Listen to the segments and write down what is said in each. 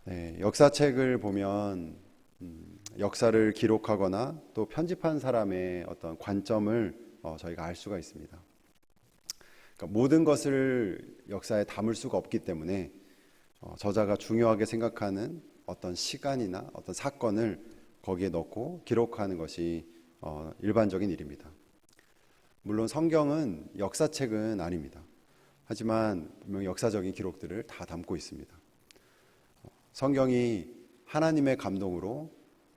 네, 역사책을 보면 역사를 기록하거나 또 편집한 사람의 어떤 관점을 저희가 알 수가 있습니다. 그러니까 모든 것을 역사에 담을 수가 없기 때문에 저자가 중요하게 생각하는 어떤 시간이나 어떤 사건을 거기에 넣고 기록하는 것이 일반적인 일입니다. 물론 성경은 역사책은 아닙니다. 하지만 분명히 역사적인 기록들을 다 담고 있습니다. 성경이 하나님의 감동으로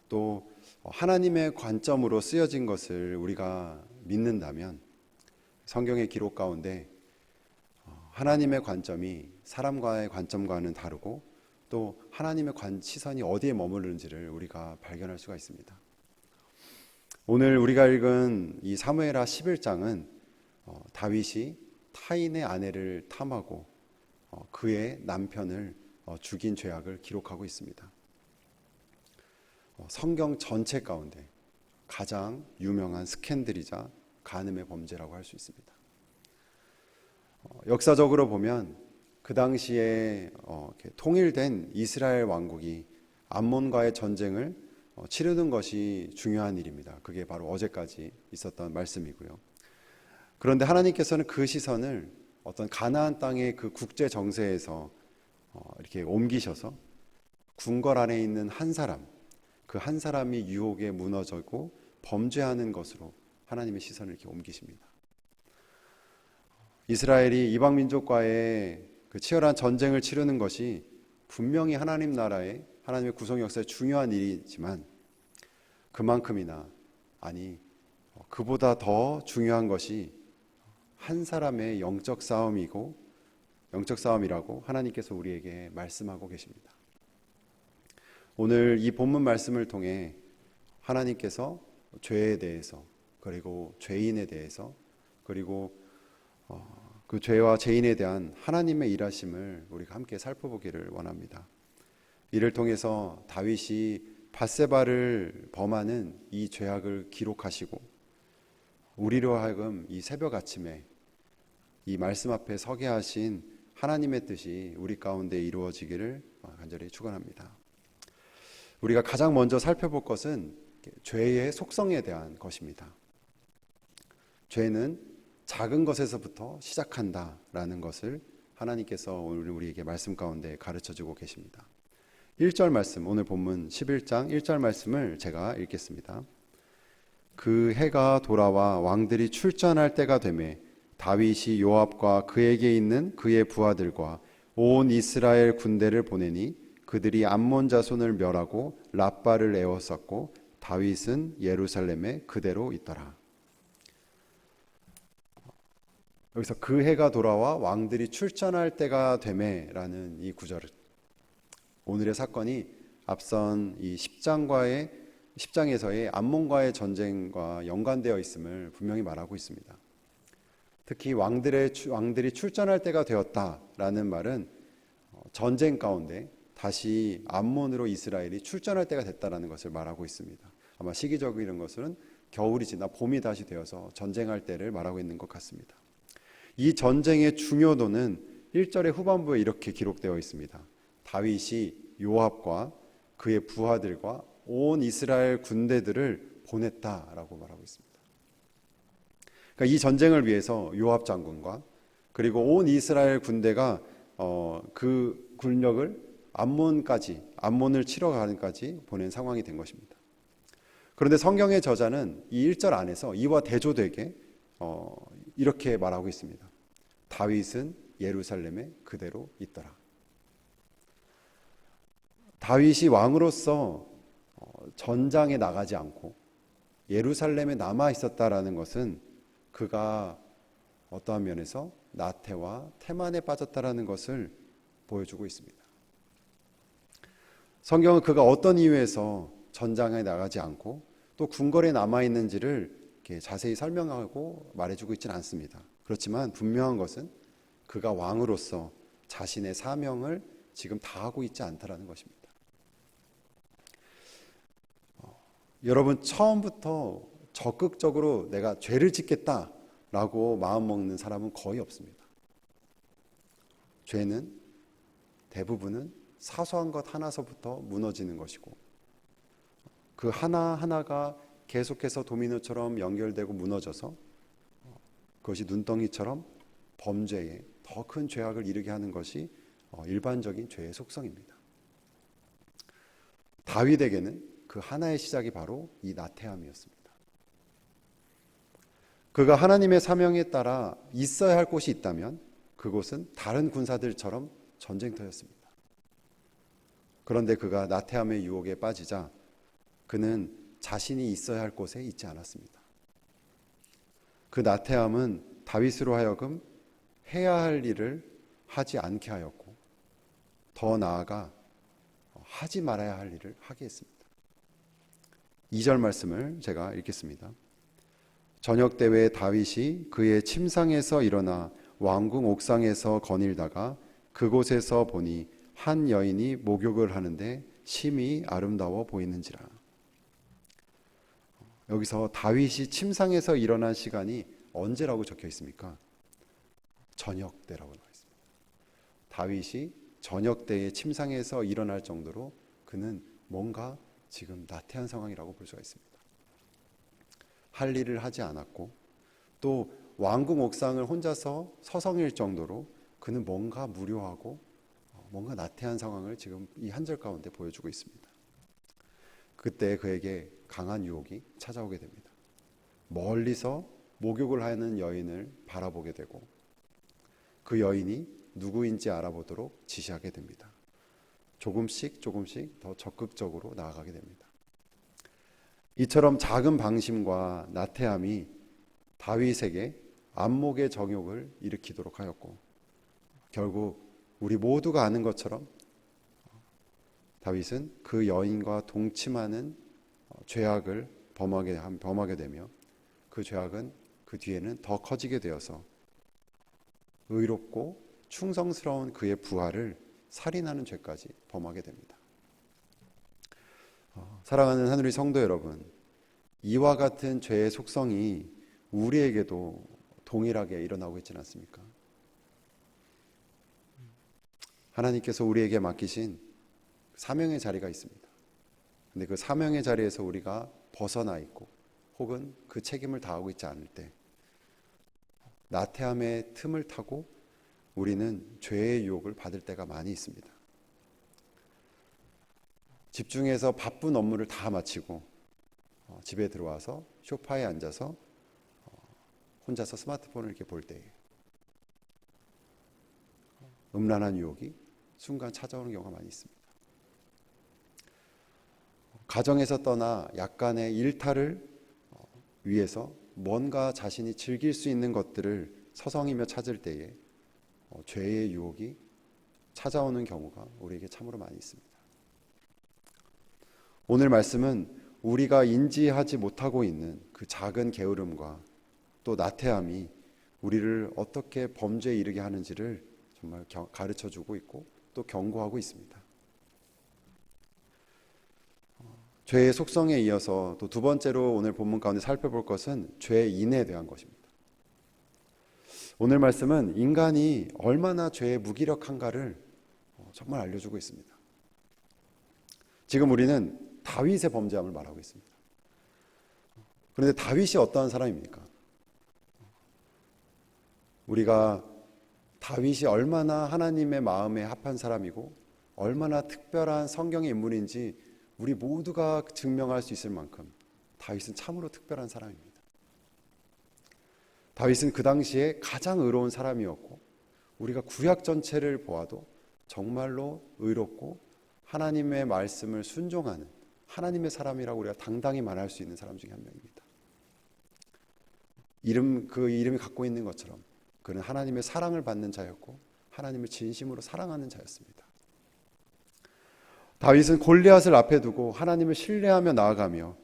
또 하나님의 관점으로 쓰여진 것을 우리가 믿는다면 성경의 기록 가운데 하나님의 관점이 사람과의 관점과는 다르고 또 하나님의 시선이 어디에 머무르는지를 우리가 발견할 수가 있습니다. 오늘 우리가 읽은 이 사무엘하 11장은 다윗이 타인의 아내를 탐하고 그의 남편을 죽인 죄악을 기록하고 있습니다. 성경 전체 가운데 가장 유명한 스캔들이자 간음의 범죄라고 할 수 있습니다. 역사적으로 보면 그 당시에 통일된 이스라엘 왕국이 암몬과의 전쟁을 치르는 것이 중요한 일입니다. 그게 바로 어제까지 있었던 말씀이고요. 그런데 하나님께서는 그 시선을 어떤 가나안 땅의 그 국제 정세에서 이렇게 옮기셔서 궁궐 안에 있는 한 사람, 그 한 사람이 유혹에 무너지고 범죄하는 것으로 하나님의 시선을 이렇게 옮기십니다. 이스라엘이 이방 민족과의 그 치열한 전쟁을 치르는 것이 분명히 하나님 나라의 하나님의 구성 역사에 중요한 일이지만 그만큼이나 아니 그보다 더 중요한 것이 한 사람의 영적 싸움이라고 하나님께서 우리에게 말씀하고 계십니다. 오늘 이 본문 말씀을 통해 하나님께서 죄에 대해서 그리고 죄인에 대해서 그리고 그 죄와 죄인에 대한 하나님의 일하심을 우리가 함께 살펴보기를 원합니다. 이를 통해서 다윗이 밧세바를 범하는 이 죄악을 기록하시고 우리로 하여금 이 새벽 아침에 이 말씀 앞에 서게 하신 하나님의 뜻이 우리 가운데 이루어지기를 간절히 축원합니다. 우리가 가장 먼저 살펴볼 것은 죄의 속성에 대한 것입니다. 죄는 작은 것에서부터 시작한다라는 것을 하나님께서 오늘 우리에게 말씀 가운데 가르쳐주고 계십니다. 1절 말씀, 오늘 본문 11장 1절 말씀을 제가 읽겠습니다. 그 해가 돌아와 왕들이 출전할 때가 되매 다윗이 요압과 그에게 있는 그의 부하들과 온 이스라엘 군대를 보내니 그들이 암몬 자손을 멸하고 랍바를 에워쌌고 다윗은 예루살렘에 그대로 있더라. 여기서 그 해가 돌아와 왕들이 출전할 때가 되매라는 이 구절, 오늘의 사건이 앞선 이 10장에서의 암몬과의 전쟁과 연관되어 있음을 분명히 말하고 있습니다. 특히 왕들이 출전할 때가 되었다라는 말은 전쟁 가운데 다시 암몬으로 이스라엘이 출전할 때가 됐다라는 것을 말하고 있습니다. 아마 시기적인 것은 겨울이 지나 봄이 다시 되어서 전쟁할 때를 말하고 있는 것 같습니다. 이 전쟁의 중요도는 1절의 후반부에 이렇게 기록되어 있습니다. 다윗이 요압과 그의 부하들과 온 이스라엘 군대들을 보냈다라고 말하고 있습니다. 그러니까 이 전쟁을 위해서 요압 장군과 그리고 온 이스라엘 군대가 그 군력을 암몬을 치러 가는까지 보낸 상황이 된 것입니다. 그런데 성경의 저자는 이 1절 안에서 이와 대조되게 이렇게 말하고 있습니다. 다윗은 예루살렘에 그대로 있더라. 다윗이 왕으로서 전장에 나가지 않고 예루살렘에 남아 있었다라는 것은 그가 어떠한 면에서 나태와 태만에 빠졌다라는 것을 보여주고 있습니다. 성경은 그가 어떤 이유에서 전장에 나가지 않고 또 궁궐에 남아 있는지를 이렇게 자세히 설명하고 말해주고 있지는 않습니다. 그렇지만 분명한 것은 그가 왕으로서 자신의 사명을 지금 다하고 있지 않다라는 것입니다. 여러분, 처음부터 적극적으로 내가 죄를 짓겠다라고 마음먹는 사람은 거의 없습니다. 죄는 대부분은 사소한 것 하나서부터 무너지는 것이고, 그 하나하나가 계속해서 도미노처럼 연결되고 무너져서 그것이 눈덩이처럼 범죄에 더 큰 죄악을 이르게 하는 것이 일반적인 죄의 속성입니다. 다윗에게는 그 하나의 시작이 바로 이 나태함이었습니다. 그가 하나님의 사명에 따라 있어야 할 곳이 있다면 그곳은 다른 군사들처럼 전쟁터였습니다. 그런데 그가 나태함의 유혹에 빠지자 그는 자신이 있어야 할 곳에 있지 않았습니다. 그 나태함은 다윗으로 하여금 해야 할 일을 하지 않게 하였고, 더 나아가 하지 말아야 할 일을 하게 했습니다. 2절 말씀을 제가 읽겠습니다. 저녁 때에 다윗이 그의 침상에서 일어나 왕궁 옥상에서 거닐다가 그곳에서 보니 한 여인이 목욕을 하는데 심히 아름다워 보이는지라. 여기서 다윗이 침상에서 일어난 시간이 언제라고 적혀 있습니까? 저녁 때라고 나와 있습니다. 다윗이 저녁 때에 침상에서 일어날 정도로 그는 뭔가 지금 나태한 상황이라고 볼 수가 있습니다. 할 일을 하지 않았고, 또 왕궁 옥상을 혼자서 서성일 정도로 그는 뭔가 무료하고 뭔가 나태한 상황을 지금 이 한 절 가운데 보여주고 있습니다. 그때 그에게 강한 유혹이 찾아오게 됩니다. 멀리서 목욕을 하는 여인을 바라보게 되고, 그 여인이 누구인지 알아보도록 지시하게 됩니다. 조금씩 더 적극적으로 나아가게 됩니다. 이처럼 작은 방심과 나태함이 다윗에게 안목의 정욕을 일으키도록 하였고, 결국 우리 모두가 아는 것처럼 다윗은 그 여인과 동침하는 죄악을 범하게 되며, 그 죄악은 그 뒤에는 더 커지게 되어서 의롭고 충성스러운 그의 부하를 살인하는 죄까지 범하게 됩니다. 사랑하는 하늘의 성도 여러분, 이와 같은 죄의 속성이 우리에게도 동일하게 일어나고 있지는 않습니까? 하나님께서 우리에게 맡기신 사명의 자리가 있습니다. 근데 그 사명의 자리에서 우리가 벗어나 있고, 혹은 그 책임을 다하고 있지 않을 때 나태함의 틈을 타고 우리는 죄의 유혹을 받을 때가 많이 있습니다. 집중해서 바쁜 업무를 다 마치고 집에 들어와서 소파에 앉아서 혼자서 스마트폰을 이렇게 볼 때에 음란한 유혹이 순간 찾아오는 경우가 많이 있습니다. 가정에서 떠나 약간의 일탈을 위해서 뭔가 자신이 즐길 수 있는 것들을 서성이며 찾을 때에 죄의 유혹이 찾아오는 경우가 우리에게 참으로 많이 있습니다. 오늘 말씀은 우리가 인지하지 못하고 있는 그 작은 게으름과 또 나태함이 우리를 어떻게 범죄에 이르게 하는지를 정말 가르쳐주고 있고 또 경고하고 있습니다. 죄의 속성에 이어서 또 두 번째로 오늘 본문 가운데 살펴볼 것은 죄인에 대한 것입니다. 오늘 말씀은 인간이 얼마나 죄에 무기력한가를 정말 알려주고 있습니다. 지금 우리는 다윗의 범죄함을 말하고 있습니다. 그런데 다윗이 어떠한 사람입니까? 우리가 다윗이 얼마나 하나님의 마음에 합한 사람이고 얼마나 특별한 성경의 인물인지 우리 모두가 증명할 수 있을 만큼 다윗은 참으로 특별한 사람입니다. 다윗은 그 당시에 가장 의로운 사람이었고, 우리가 구약 전체를 보아도 정말로 의롭고 하나님의 말씀을 순종하는 하나님의 사람이라고 우리가 당당히 말할 수 있는 사람 중에 한 명입니다. 그 이름이 갖고 있는 것처럼 그는 하나님의 사랑을 받는 자였고 하나님을 진심으로 사랑하는 자였습니다. 다윗은 골리앗을 앞에 두고 하나님을 신뢰하며 나아가며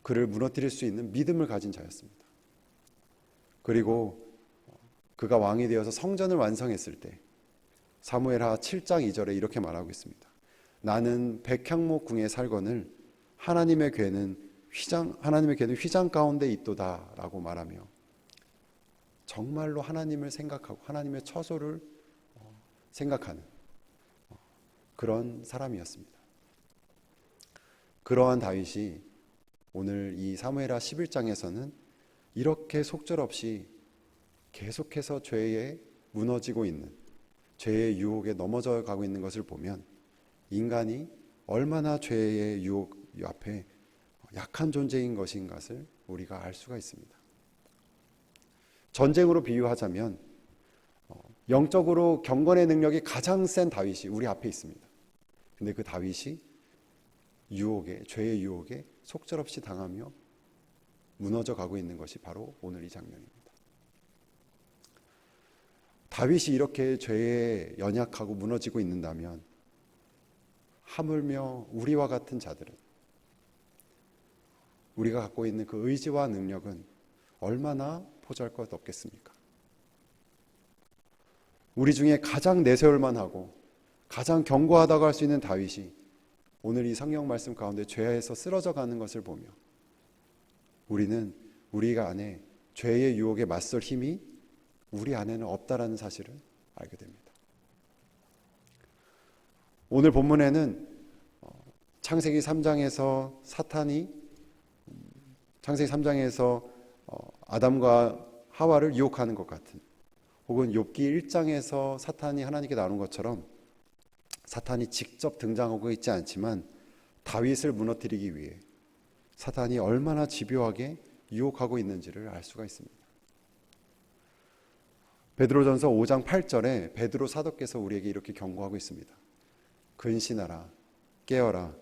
그를 무너뜨릴 수 있는 믿음을 가진 자였습니다. 그리고 그가 왕이 되어서 성전을 완성했을 때 사무엘하 7장 2절에 이렇게 말하고 있습니다. 나는 백향목 궁에 살거늘 하나님의 괴는 휘장 가운데 있도다 라고 말하며 정말로 하나님을 생각하고 하나님의 처소를 생각하는, 그런 사람이었습니다. 그러한 다윗이 오늘 이 사무엘하 11장에서는 이렇게 속절없이 계속해서 죄에 무너지고 있는, 죄의 유혹에 넘어져 가고 있는 것을 보면 인간이 얼마나 죄의 유혹 앞에 약한 존재인 것인 것을 우리가 알 수가 있습니다. 전쟁으로 비유하자면 영적으로 경건의 능력이 가장 센 다윗이 우리 앞에 있습니다. 근데 그 다윗이 죄의 유혹에 속절없이 당하며 무너져 가고 있는 것이 바로 오늘 이 장면입니다. 다윗이 이렇게 죄에 연약하고 무너지고 있는다면 하물며 우리와 같은 자들은, 우리가 갖고 있는 그 의지와 능력은 얼마나 보잘것없겠습니까? 우리 중에 가장 내세울만 하고 가장 견고하다고 할 수 있는 다윗이 오늘 이 성경 말씀 가운데 죄에서 쓰러져 가는 것을 보며 우리는 우리가 안에 죄의 유혹에 맞설 힘이 우리 안에는 없다라는 사실을 알게 됩니다. 오늘 본문에는 창세기 3장에서 창세기 3장에서 아담과 하와를 유혹하는 것 같은, 혹은 욥기 1장에서 사탄이 하나님께 나오는 것처럼 사탄이 직접 등장하고 있지 않지만 다윗을 무너뜨리기 위해 사탄이 얼마나 집요하게 유혹하고 있는지를 알 수가 있습니다. 베드로전서 5장 8절에 베드로 사도께서 우리에게 이렇게 경고하고 있습니다. 근신하라, 깨어라,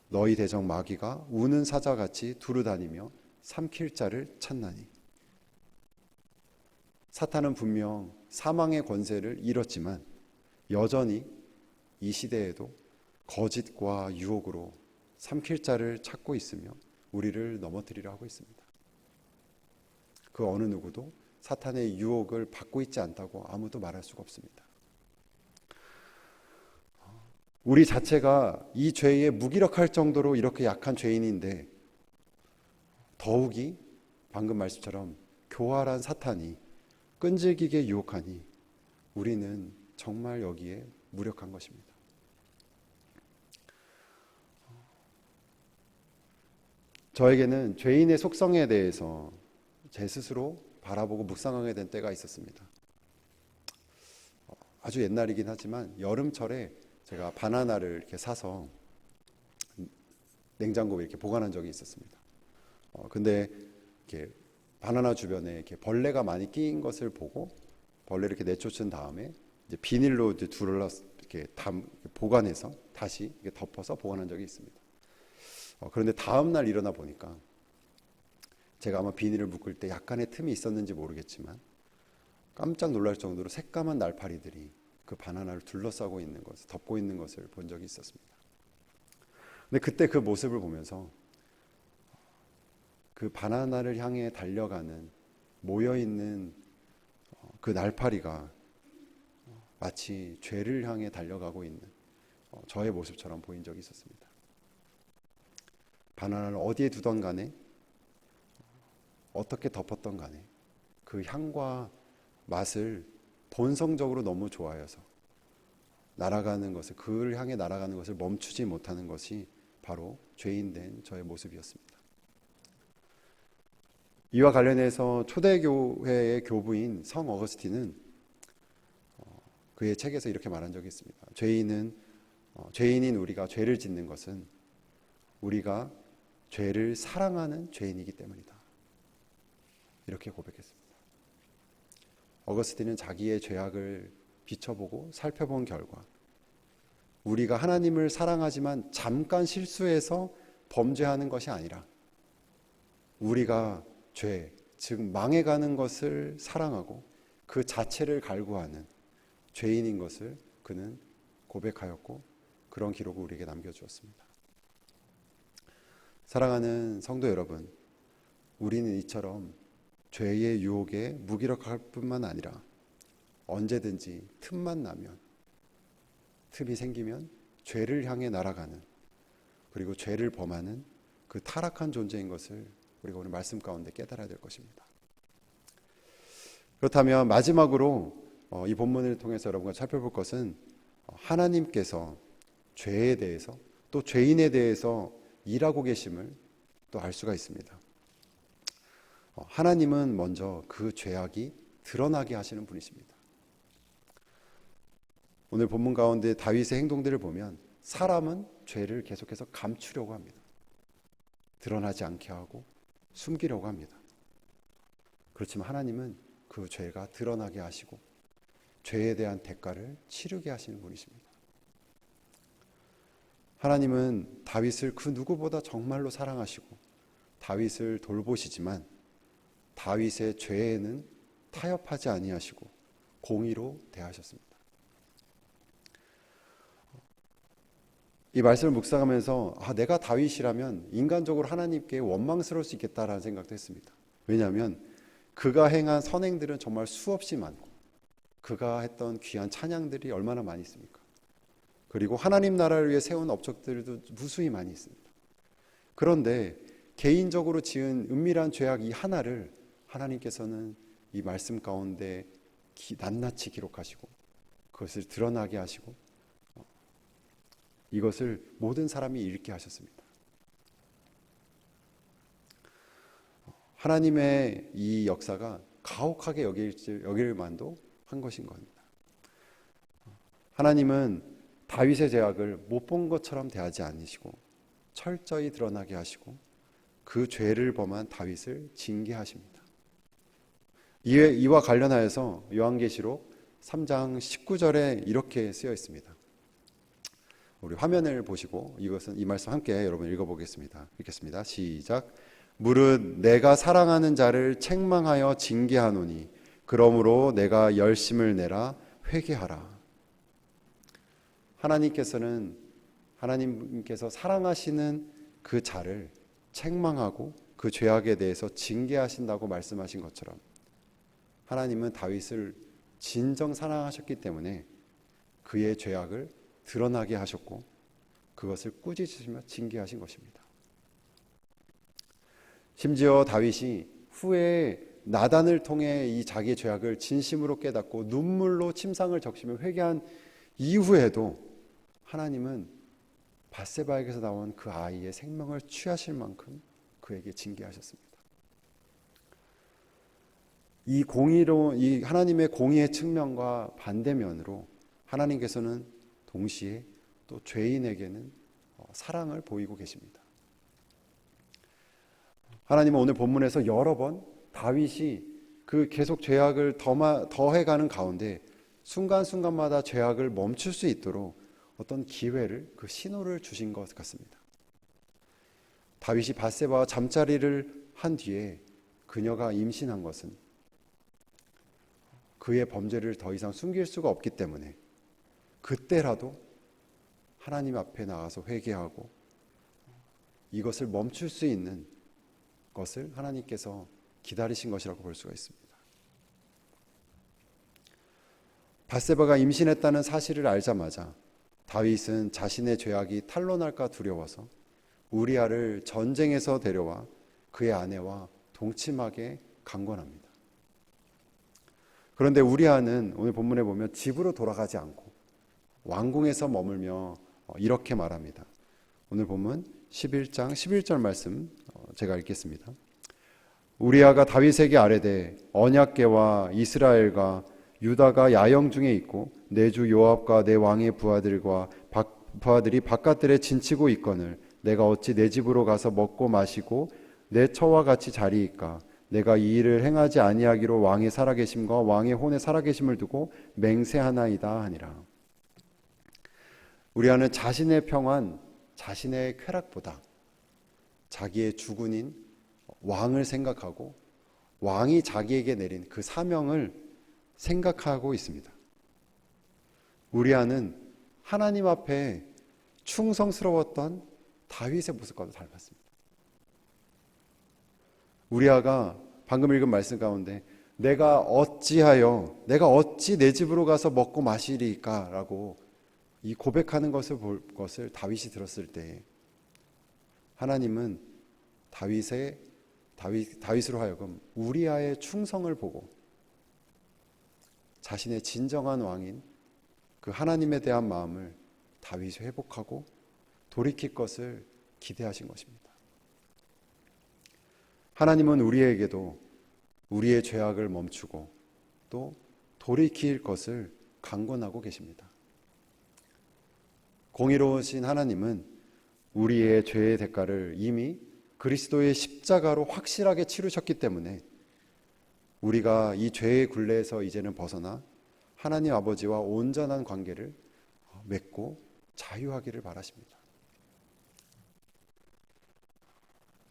너희 대적 마귀가 우는 사자같이 두루다니며 삼킬 자를 찾나니. 사탄은 분명 사망의 권세를 잃었지만 여전히 이 시대에도 거짓과 유혹으로 삼킬 자를 찾고 있으며 우리를 넘어뜨리려 하고 있습니다. 그 어느 누구도 사탄의 유혹을 받고 있지 않다고 아무도 말할 수가 없습니다. 우리 자체가 이 죄에 무기력할 정도로 이렇게 약한 죄인인데 더욱이 방금 말씀처럼 교활한 사탄이 끈질기게 유혹하니 우리는 정말 여기에 무력한 것입니다. 저에게는 죄인의 속성에 대해서 제 스스로 바라보고 묵상하게 된 때가 있었습니다. 아주 옛날이긴 하지만 여름철에 제가 바나나를 이렇게 사서 냉장고에 이렇게 보관한 적이 있었습니다. 근데 이렇게 바나나 주변에 이렇게 벌레가 많이 끼인 것을 보고 벌레를 이렇게 내쫓은 다음에 이제 비닐로 둘러서 이렇게 보관해서 다시 이렇게 덮어서 보관한 적이 있습니다. 그런데 다음 날 일어나 보니까 제가 아마 비닐을 묶을 때 약간의 틈이 있었는지 모르겠지만 깜짝 놀랄 정도로 새까만 날파리들이 그 바나나를 둘러싸고 있는 것을, 덮고 있는 것을 본 적이 있었습니다. 근데 그때 그 모습을 보면서 그 바나나를 향해 달려가는 모여있는 그 날파리가 마치 죄를 향해 달려가고 있는 저의 모습처럼 보인 적이 있었습니다. 바나나를 어디에 두던 간에 어떻게 덮었던 간에 그 향과 맛을 본성적으로 너무 좋아해서 날아가는 것을, 그를 향해 날아가는 것을 멈추지 못하는 것이 바로 죄인된 저의 모습이었습니다. 이와 관련해서 초대교회의 교부인 성 어거스틴은 그의 책에서 이렇게 말한 적이 있습니다. 죄인인 우리가 죄를 짓는 것은 우리가 죄를 사랑하는 죄인이기 때문이다. 이렇게 고백했습니다. 어거스틴은 자기의 죄악을 비춰보고 살펴본 결과 우리가 하나님을 사랑하지만 잠깐 실수해서 범죄하는 것이 아니라 우리가 죄, 즉 망해가는 것을 사랑하고 그 자체를 갈구하는 죄인인 것을 그는 고백하였고 그런 기록을 우리에게 남겨주었습니다. 사랑하는 성도 여러분, 우리는 이처럼 죄의 유혹에 무기력할 뿐만 아니라 언제든지 틈이 생기면 죄를 향해 날아가는, 그리고 죄를 범하는 그 타락한 존재인 것을 우리가 오늘 말씀 가운데 깨달아야 될 것입니다. 그렇다면 마지막으로 이 본문을 통해서 여러분과 살펴볼 것은 하나님께서 죄에 대해서 또 죄인에 대해서 일하고 계심을 또 알 수가 있습니다. 하나님은 먼저 그 죄악이 드러나게 하시는 분이십니다. 오늘 본문 가운데 다윗의 행동들을 보면 사람은 죄를 계속해서 감추려고 합니다. 드러나지 않게 하고 숨기려고 합니다. 그렇지만 하나님은 그 죄가 드러나게 하시고 죄에 대한 대가를 치르게 하시는 분이십니다. 하나님은 다윗을 그 누구보다 정말로 사랑하시고 다윗을 돌보시지만 다윗의 죄에는 타협하지 아니하시고 공의로 대하셨습니다. 이 말씀을 묵상하면서 내가 다윗이라면 인간적으로 하나님께 원망스러울 수 있겠다라는 생각도 했습니다. 왜냐하면 그가 행한 선행들은 정말 수없이 많고 그가 했던 귀한 찬양들이 얼마나 많이 있습니까? 그리고 하나님 나라를 위해 세운 업적들도 무수히 많이 있습니다. 그런데 개인적으로 지은 은밀한 죄악 이 하나를 하나님께서는 이 말씀 가운데 낱낱이 기록하시고 그것을 드러나게 하시고 이것을 모든 사람이 읽게 하셨습니다. 하나님의 이 역사가 가혹하게 여길 만도 한 것인 겁니다. 하나님은 다윗의 죄악을 못 본 것처럼 대하지 않으시고 철저히 드러나게 하시고 그 죄를 범한 다윗을 징계하십니다. 이와 관련하여서 요한계시록 3장 19절에 이렇게 쓰여 있습니다. 우리 화면을 보시고 이 말씀 함께 여러분 읽어보겠습니다. 읽겠습니다. 시작. 무릇 내가 사랑하는 자를 책망하여 징계하노니 그러므로 내가 열심을 내라 회개하라. 하나님께서 사랑하시는 그 자를 책망하고 그 죄악에 대해서 징계하신다고 말씀하신 것처럼 하나님은 다윗을 진정 사랑하셨기 때문에 그의 죄악을 드러나게 하셨고 그것을 꾸짖으시며 징계하신 것입니다. 심지어 다윗이 후에 나단을 통해 이 자기의 죄악을 진심으로 깨닫고 눈물로 침상을 적시며 회개한 이후에도 하나님은 밧세바에게서 나온 그 아이의 생명을 취하실 만큼 그에게 징계하셨습니다. 이 하나님의 공의의 측면과 반대면으로 하나님께서는 동시에 또 죄인에게는 사랑을 보이고 계십니다. 하나님은 오늘 본문에서 여러 번 다윗이 그 계속 죄악을 더해가는 가운데 순간순간마다 죄악을 멈출 수 있도록 어떤 기회를, 그 신호를 주신 것 같습니다. 다윗이 밧세바와 잠자리를 한 뒤에 그녀가 임신한 것은 그의 범죄를 더 이상 숨길 수가 없기 때문에 그때라도 하나님 앞에 나가서 회개하고 이것을 멈출 수 있는 것을 하나님께서 기다리신 것이라고 볼 수가 있습니다. 밧세바가 임신했다는 사실을 알자마자 다윗은 자신의 죄악이 탄로날까 두려워서 우리아를 전쟁에서 데려와 그의 아내와 동침하게 강권합니다. 그런데 우리아는 오늘 본문에 보면 집으로 돌아가지 않고 왕궁에서 머물며 이렇게 말합니다. 오늘 본문 11장 11절 말씀 제가 읽겠습니다. 우리아가 다윗에게 아뢰되 언약궤와 이스라엘과 유다가 야영 중에 있고 내 주 요압과 내 왕의 부하들이 바깥들에 진치고 있거늘 내가 어찌 내 집으로 가서 먹고 마시고 내 처와 같이 자리이까. 내가 이 일을 행하지 아니하기로 왕의 살아계심과 왕의 혼의 살아계심을 두고 맹세하나이다 하니라. 우리아는 자신의 평안, 자신의 쾌락보다 자기의 주군인 왕을 생각하고 왕이 자기에게 내린 그 사명을 생각하고 있습니다. 우리아는 하나님 앞에 충성스러웠던 다윗의 모습과도 닮았습니다. 우리아가 방금 읽은 말씀 가운데 내가 어찌 내 집으로 가서 먹고 마시리까 라고 이 고백하는 것을 볼 것을 다윗이 들었을 때 하나님은 다윗으로 하여금 우리아의 충성을 보고 자신의 진정한 왕인 그 하나님에 대한 마음을 다윗이 회복하고 돌이킬 것을 기대하신 것입니다. 하나님은 우리에게도 우리의 죄악을 멈추고 또 돌이킬 것을 강권하고 계십니다. 공의로우신 하나님은 우리의 죄의 대가를 이미 그리스도의 십자가로 확실하게 치르셨기 때문에 우리가 이 죄의 굴레에서 이제는 벗어나 하나님 아버지와 온전한 관계를 맺고 자유하기를 바라십니다.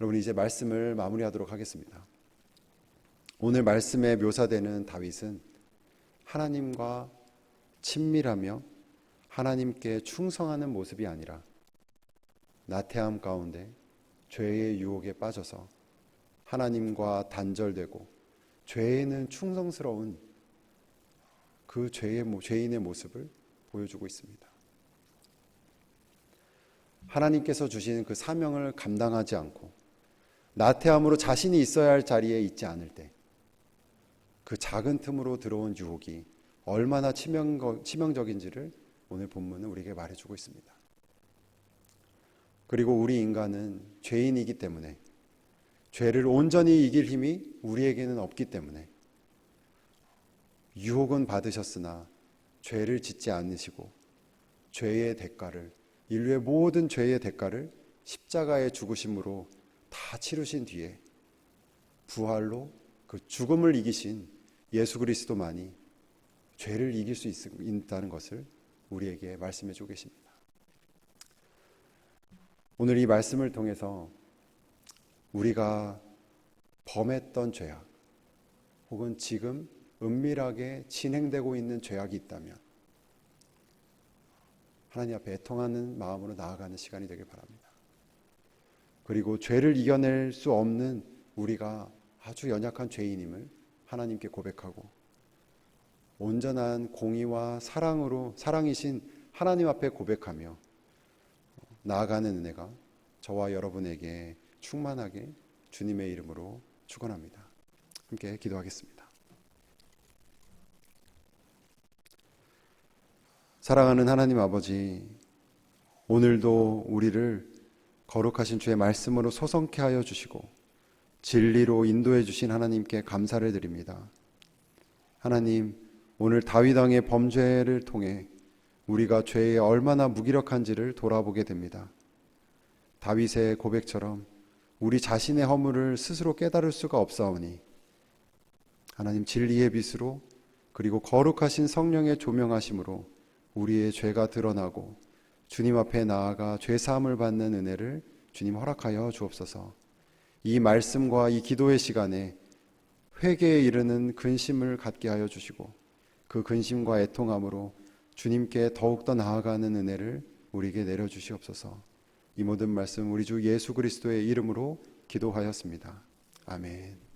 여러분, 이제 말씀을 마무리하도록 하겠습니다. 오늘 말씀에 묘사되는 다윗은 하나님과 친밀하며 하나님께 충성하는 모습이 아니라 나태함 가운데 죄의 유혹에 빠져서 하나님과 단절되고 죄에는 충성스러운 그 죄인의 모습을 보여주고 있습니다. 하나님께서 주신 그 사명을 감당하지 않고 나태함으로 자신이 있어야 할 자리에 있지 않을 때 그 작은 틈으로 들어온 유혹이 얼마나 치명적인지를 오늘 본문은 우리에게 말해주고 있습니다. 그리고 우리 인간은 죄인이기 때문에 죄를 온전히 이길 힘이 우리에게는 없기 때문에 유혹은 받으셨으나 죄를 짓지 않으시고 죄의 대가를, 인류의 모든 죄의 대가를 십자가의 죽으심으로 다 치르신 뒤에 부활로 그 죽음을 이기신 예수 그리스도만이 죄를 이길 수 있다는 것을 우리에게 말씀해 주고 계십니다. 오늘 이 말씀을 통해서 우리가 범했던 죄악 혹은 지금 은밀하게 진행되고 있는 죄악이 있다면 하나님 앞에 애통하는 마음으로 나아가는 시간이 되길 바랍니다. 그리고 죄를 이겨낼 수 없는 우리가 아주 연약한 죄인임을 하나님께 고백하고 온전한 공의와 사랑이신 하나님 앞에 고백하며 나아가는 은혜가 저와 여러분에게 충만하게 주님의 이름으로 축원합니다. 함께 기도하겠습니다. 사랑하는 하나님 아버지, 오늘도 우리를 거룩하신 주의 말씀으로 소성케 하여 주시고 진리로 인도해 주신 하나님께 감사를 드립니다. 하나님, 오늘 다윗 왕의 범죄를 통해 우리가 죄에 얼마나 무기력한지를 돌아보게 됩니다. 다윗의 고백처럼 우리 자신의 허물을 스스로 깨달을 수가 없사오니 하나님 진리의 빛으로 그리고 거룩하신 성령의 조명하심으로 우리의 죄가 드러나고 주님 앞에 나아가 죄사함을 받는 은혜를 주님 허락하여 주옵소서. 이 말씀과 이 기도의 시간에 회개에 이르는 근심을 갖게 하여 주시고 그 근심과 애통함으로 주님께 더욱더 나아가는 은혜를 우리에게 내려주시옵소서. 이 모든 말씀 우리 주 예수 그리스도의 이름으로 기도하였습니다. 아멘.